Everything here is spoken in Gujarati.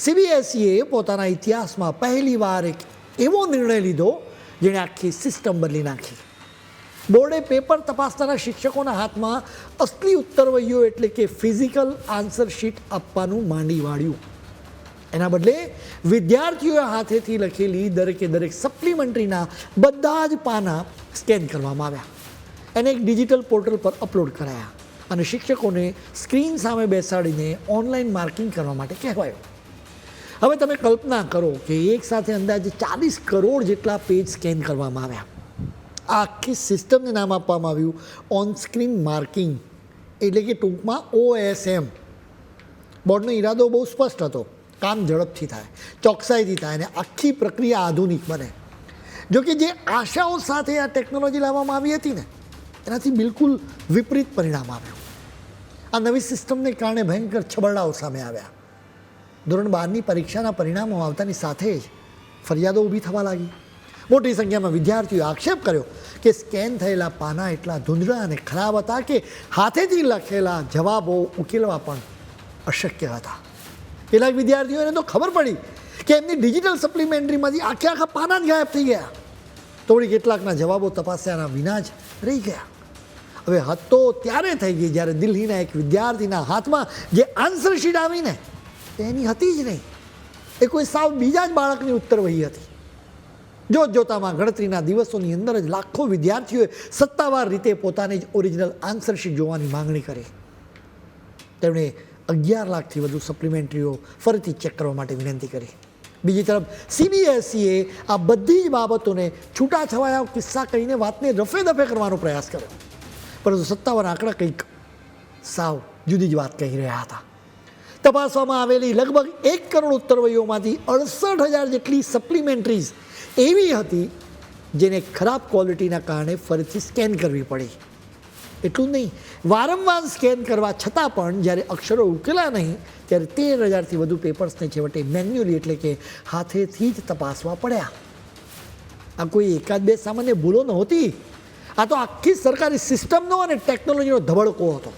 સીબીએસઈએ પોતાના ઇતિહાસમાં પહેલીવાર એક એવો નિર્ણય લીધો જેણે આખી સિસ્ટમ બદલી નાખી. બોર્ડે પેપર તપાસનારા શિક્ષકોના હાથમાં અસલી ઉત્તરવહીઓ એટલે કે ફિઝિકલ આન્સર શીટ આપવાનું માંડી વાળ્યું. એના બદલે વિદ્યાર્થીઓએ હાથેથી લખેલી દરેક સપ્લિમેન્ટરીના બધા જ પાના સ્કેન કરવામાં આવ્યા, એને એક ડિજિટલ પોર્ટલ પર અપલોડ કરાયા અને શિક્ષકોને સ્ક્રીન સામે બેસાડીને ઓનલાઈન માર્કિંગ કરવા માટે કહેવાયું. હવે તમે કલ્પના કરો કે એક સાથે અંદાજે 40 કરોડ જેટલા પેજ સ્કેન કરવામાં આવ્યા. આ આખી સિસ્ટમને નામ આપવામાં આવ્યું ઓન સ્ક્રીન માર્કિંગ, એટલે કે ટૂંકમાં OSM. બોર્ડનો ઈરાદો બહુ સ્પષ્ટ હતો, કામ ઝડપથી થાય, ચોકસાઈથી થાય અને આખી પ્રક્રિયા આધુનિક બને. જોકે જે આશાઓ સાથે આ ટેકનોલોજી લાવવામાં આવી હતી ને, એનાથી બિલકુલ વિપરીત પરિણામ આવ્યું. આ નવી સિસ્ટમને કારણે ભયંકર છબરડાઓ સામે આવ્યા. ધોરણ 12ની પરીક્ષાના પરિણામો આવતાની સાથે જ ફરિયાદો ઊભી થવા લાગી. મોટી સંખ્યામાં વિદ્યાર્થીઓએ આક્ષેપ કર્યો કે સ્કેન થયેલા પાના એટલા ધૂંધળા અને ખરાબ હતા કે હાથેથી લખેલા જવાબો ઉકેલવા પણ અશક્ય હતા. કેટલાક વિદ્યાર્થીઓને તો ખબર પડી કે એમની ડિજિટલ સપ્લિમેન્ટરીમાંથી આખા પાના જ ગાયબ થઈ ગયા. તો વળી કેટલાકના જવાબો તપાસ્યાના વિના જ રહી ગયા. હવે હદ તો ત્યારે થઈ ગઈ જ્યારે દિલ્હીના એક વિદ્યાર્થીના હાથમાં જે આન્સર શીટ આવીને એની હતી જ નહીં, એ કોઈ સાવ બીજા જ બાળકની ઉત્તરવહી હતી. જોતામાં ગણતરીના દિવસોની અંદર જ લાખો વિદ્યાર્થીઓએ સત્તાવાર રીતે પોતાની જ ઓરિજિનલ આન્સર શીટ જોવાની માંગણી કરી. તેમણે 11 લાખથી વધુ સપ્લિમેન્ટરીઓ ફરીથી ચેક કરવા માટે વિનંતી કરી. બીજી તરફ સીબીએસઈએ આ બધી જ બાબતોને છૂટાછવાયા કિસ્સા કહીને વાતને રફે દફે કરવાનો પ્રયાસ કર્યો, પરંતુ સત્તાવાર આંકડા કંઈક સાવ જુદી જ વાત કહી રહ્યા હતા. તપાસવામાં આવેલી લગભગ 1 કરોડ ઉત્તરવહીઓમાંથી 68,000 જેટલી સપ્લિમેન્ટરીઝ એવી હતી જેને ખરાબ ક્વોલિટીના કારણે ફરીથી સ્કેન કરવી પડી. એટલું જ નહીં, વારંવાર સ્કેન કરવા છતાં પણ જ્યારે અક્ષરો ઉકેલા નહીં ત્યારે 13,000થી વધુ પેપર્સને છેવટે મેન્યુઅલી એટલે કે હાથેથી જ તપાસવા પડ્યા. આ કોઈ એકાદ બે સામાન્ય ભૂલો નહોતી, આ તો આખી સરકારી સિસ્ટમનો અને ટેકનોલોજીનો ધબડકો હતો.